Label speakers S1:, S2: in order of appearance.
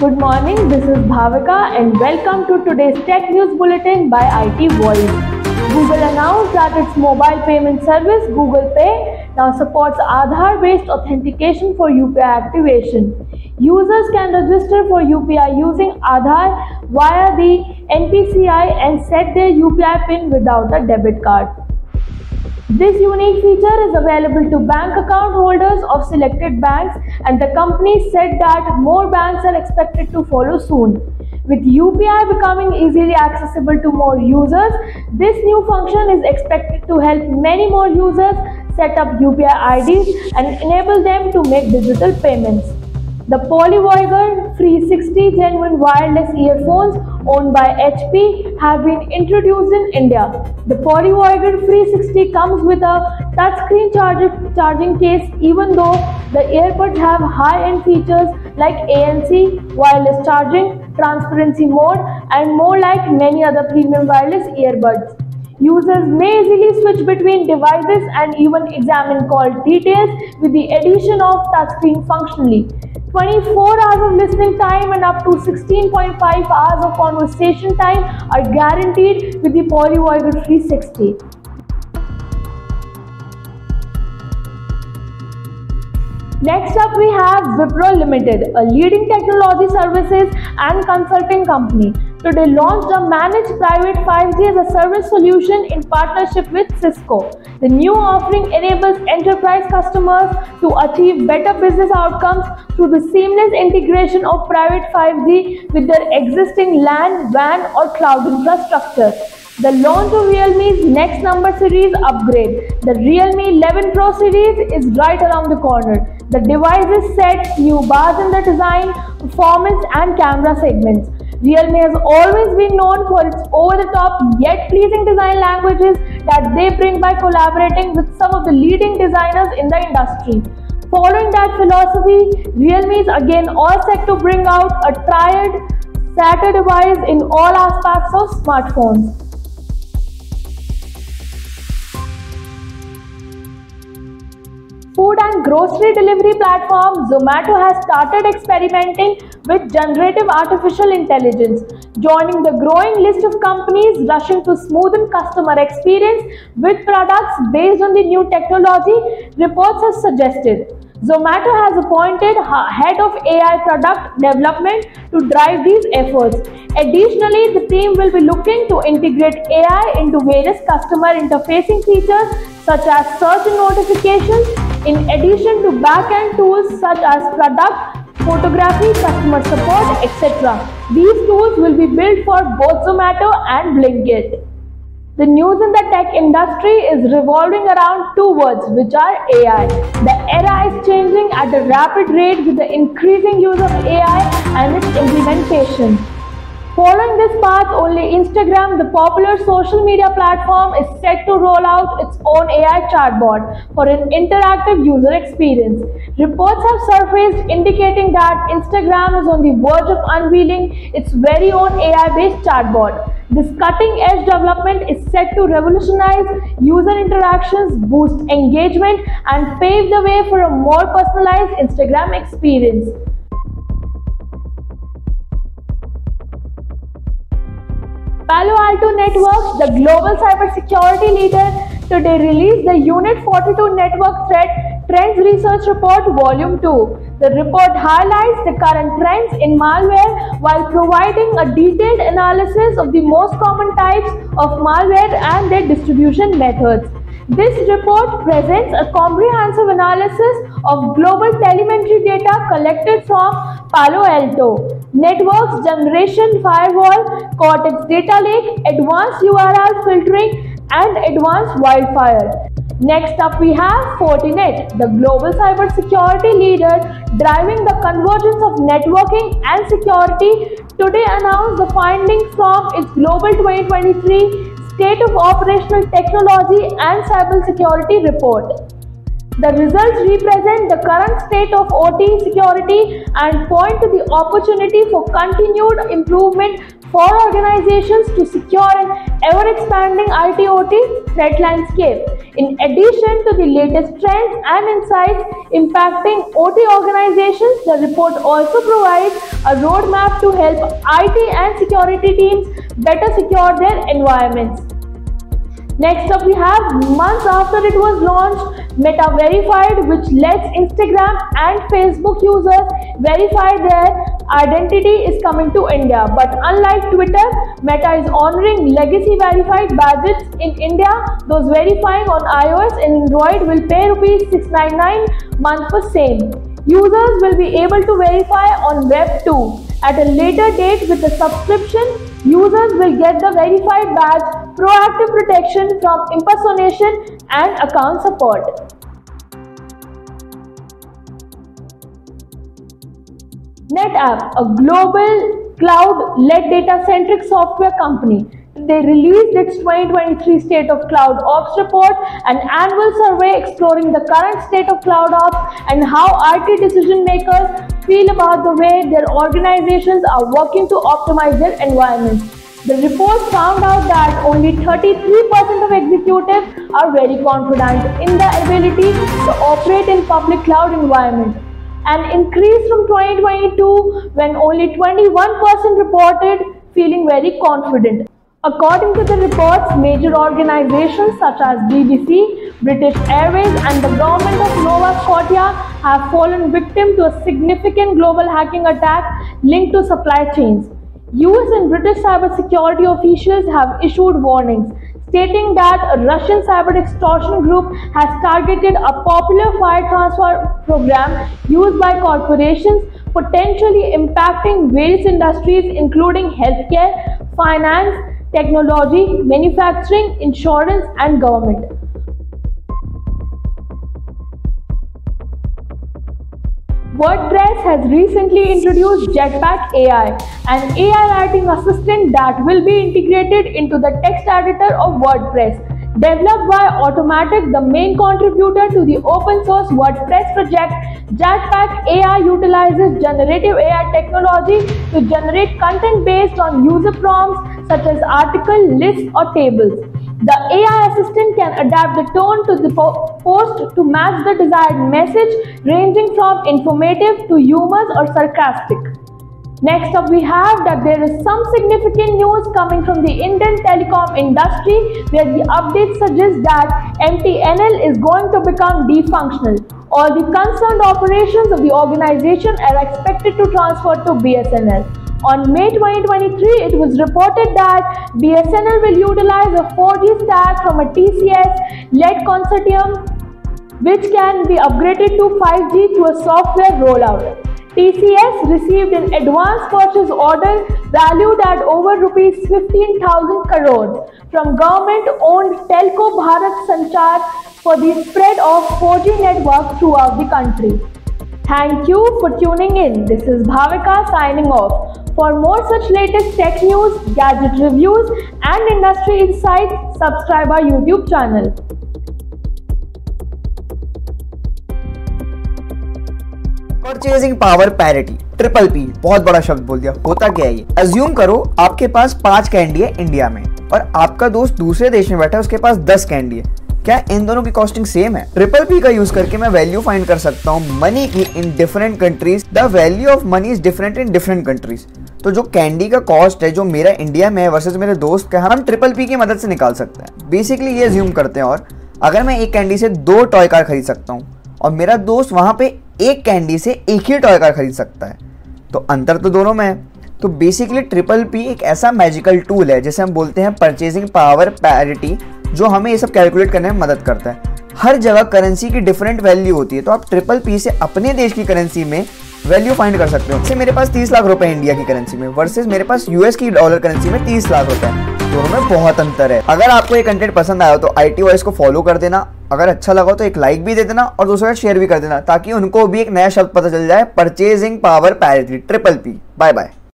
S1: Good morning, this is Bhavika and welcome to today's Tech News Bulletin by IT Voice. Google announced that its mobile payment service, Google Pay, now supports Aadhaar-based authentication for UPI activation. Users can register for UPI using Aadhaar via the NPCI and set their UPI PIN without a debit card. This unique feature is available to bank account holders of selected banks, and the company said that more banks are expected to follow soon. With UPI becoming easily accessible to more users, this new function is expected to help many more users set up UPI IDs and enable them to make digital payments. The PolyVoyager 360 genuine wireless earphones owned by HP have been introduced in India. The PolyVoyager 360 comes with a touchscreen charging case, even though the earbuds have high-end features like ANC, wireless charging, transparency mode, and more like many other premium wireless earbuds. Users may easily switch between devices and even examine call details with the addition of touchscreen functionality. 24 hours of listening time and up to 16.5 hours of conversation time are guaranteed with the PolyVoyager 360. Next up we have Wipro Limited, a leading technology services and consulting company. Today launched a managed private 5G as a service solution in partnership with Cisco. The new offering enables enterprise customers to achieve better business outcomes through the seamless integration of private 5G with their existing LAN, WAN or cloud infrastructure. The launch of Realme's next number series upgrade, the Realme 11 Pro series, is right around the corner. The device sets new bars in the design, performance and camera segments. Realme has always been known for its over-the-top yet pleasing design languages that they bring by collaborating with some of the leading designers in the industry. Following that philosophy, Realme is again all set to bring out a tried, SATA device in all aspects of smartphones. Food and grocery delivery platform Zomato has started experimenting with generative artificial intelligence, joining the growing list of companies rushing to smoothen customer experience with products based on the new technology, reports have suggested. Zomato has appointed head of AI product development to drive these efforts. Additionally, the team will be looking to integrate AI into various customer interfacing features such as search and notifications, in addition to back-end tools such as product, photography, customer support, etc. These tools will be built for both Zomato and Blinkit. The news in the tech industry is revolving around two words, which are AI. The era is changing at a rapid rate with the increasing use of AI and its implementation. Following this path, only Instagram, the popular social media platform, is set to roll out its own AI chatbot for an interactive user experience. Reports have surfaced indicating that Instagram is on the verge of unveiling its very own AI-based chatbot. This cutting-edge development is set to revolutionize user interactions, boost engagement, and pave the way for a more personalized Instagram experience. Palo Alto Networks, the global cybersecurity leader, today released the Unit 42 Network Threat Trends Research Report Volume 2. The report highlights the current trends in malware while providing a detailed analysis of the most common types of malware and their distribution methods. This report presents a comprehensive analysis of global telemetry data collected from Palo Alto Networks Generation Firewall, Cortex Data Lake, Advanced URL Filtering, and Advanced Wildfire. Next up we have Fortinet, the global cybersecurity leader driving the convergence of networking and security, today announced the findings from its Global 2023 State of Operational Technology and Cybersecurity Report. The results represent the current state of OT security and point to the opportunity for continued improvement for organizations to secure an ever-expanding IT/OT threat landscape. In addition to the latest trends and insights impacting OT organizations, the report also provides a roadmap to help IT and security teams better secure their environments. Next up, we have months after it was launched, Meta Verified, which lets Instagram and Facebook users verify their identity, is coming to India. But unlike Twitter, Meta is honoring legacy verified badges in India. Those verifying on iOS and Android will pay Rs 699 month for same. Users will be able to verify on Web 2. At a later date with a subscription, users will get the verified badge, proactive protection from impersonation and account support. NetApp, a global cloud-led data-centric software company. They released its 2023 State of Cloud Ops report, an annual survey exploring the current state of cloud ops and how IT decision makers feel about the way their organizations are working to optimize their environments. The report found out that only 33% of executives are very confident in their ability to operate in public cloud environments, an increase from 2022 when only 21% reported feeling very confident. According to the reports, major organizations such as BBC, British Airways and the government of Nova Scotia have fallen victim to a significant global hacking attack linked to supply chains. US and British cybersecurity officials have issued warnings, stating that a Russian cyber extortion group has targeted a popular file transfer program used by corporations, potentially impacting various industries including healthcare, finance, technology, manufacturing, insurance, and government. WordPress has recently introduced Jetpack AI, an AI writing assistant that will be integrated into the text editor of WordPress. Developed by Automattic, the main contributor to the open source WordPress project, Jetpack AI utilizes generative AI technology to generate content based on user prompts such as article, lists, or tables. The AI assistant can adapt the tone to the post to match the desired message, ranging from informative to humorous or sarcastic. Next up, we have that there is some significant news coming from the Indian telecom industry, where the update suggests that MTNL is going to become defunctional. All the concerned operations of the organization are expected to transfer to BSNL. On May 2023, it was reported that BSNL will utilize a 4G stack from a TCS-led consortium, which can be upgraded to 5G through a software rollout. TCS received an advance purchase order valued at over Rs 15,000 crores from government-owned Telco Bharat Sanchar for the spread of 4G network throughout the country. Thank you for tuning in. This is Bhavika signing off. For more such latest tech news, gadget reviews, and industry insights, subscribe our YouTube channel.
S2: Purchasing power parity, triple P, बहुत बड़ा शब्द बोल दिया। होता क्या है ये? Assume करो आपके पास 5 कैंडी है इंडिया में और आपका दोस्त दूसरे देश में बैठा है, उसके पास 10 कैंडी है। क्या इन दोनों की कॉस्टिंग सेम है? ट्रिपल पी का यूज करके मैं वैल्यू फाइंड कर सकता हूँ मनी की in different countries. The value of money is different in different countries. तो जो कैंडी का कॉस्ट है जो मेरा इंडिया में है वर्सेस मेरे दोस्त का, हम ट्रिपल पी की मदद से निकाल सकते हैं। बेसिकली ये अज्यूम करते हैं, और अगर मैं एक कैंडी से 2 टॉय कार खरीद सकता हूँ और मेरा दोस्त वहां पे एक कैंडी से एक ही टॉय कार खरीद सकता है, तो अंतर तो दोनों में है। तो बेसिकली ट्रिपल पी एक ऐसा मैजिकल टूल है जिसे हम बोलते हैं परचेजिंग पावर पैरिटी, जो हमें ये सब कैलकुलेट करने में मदद करता है। हर जगह करेंसी की डिफरेंट वैल्यू होती है, तो आप ट्रिपल पी से अपने देश की करेंसी में वैल्यू फाइंड कर सकते हो। जैसे मेरे पास 30 लाख रुपए इंडिया की करेंसी में वर्सेस मेरे पास यूएस की डॉलर करेंसी में 30 लाख रुपए है। दोनों में बहुत अंतर है। अगर आपको ये कंटेंट पसंद आया तो IT वॉइस को फॉलो कर देना, अगर अच्छा लगा तो एक लाइक भी दे देना और दूसरों को शेयर भी कर देना, ताकि उनको भी एक नया शब्द पता चल जाए, purchasing power parity, triple P. Bye bye.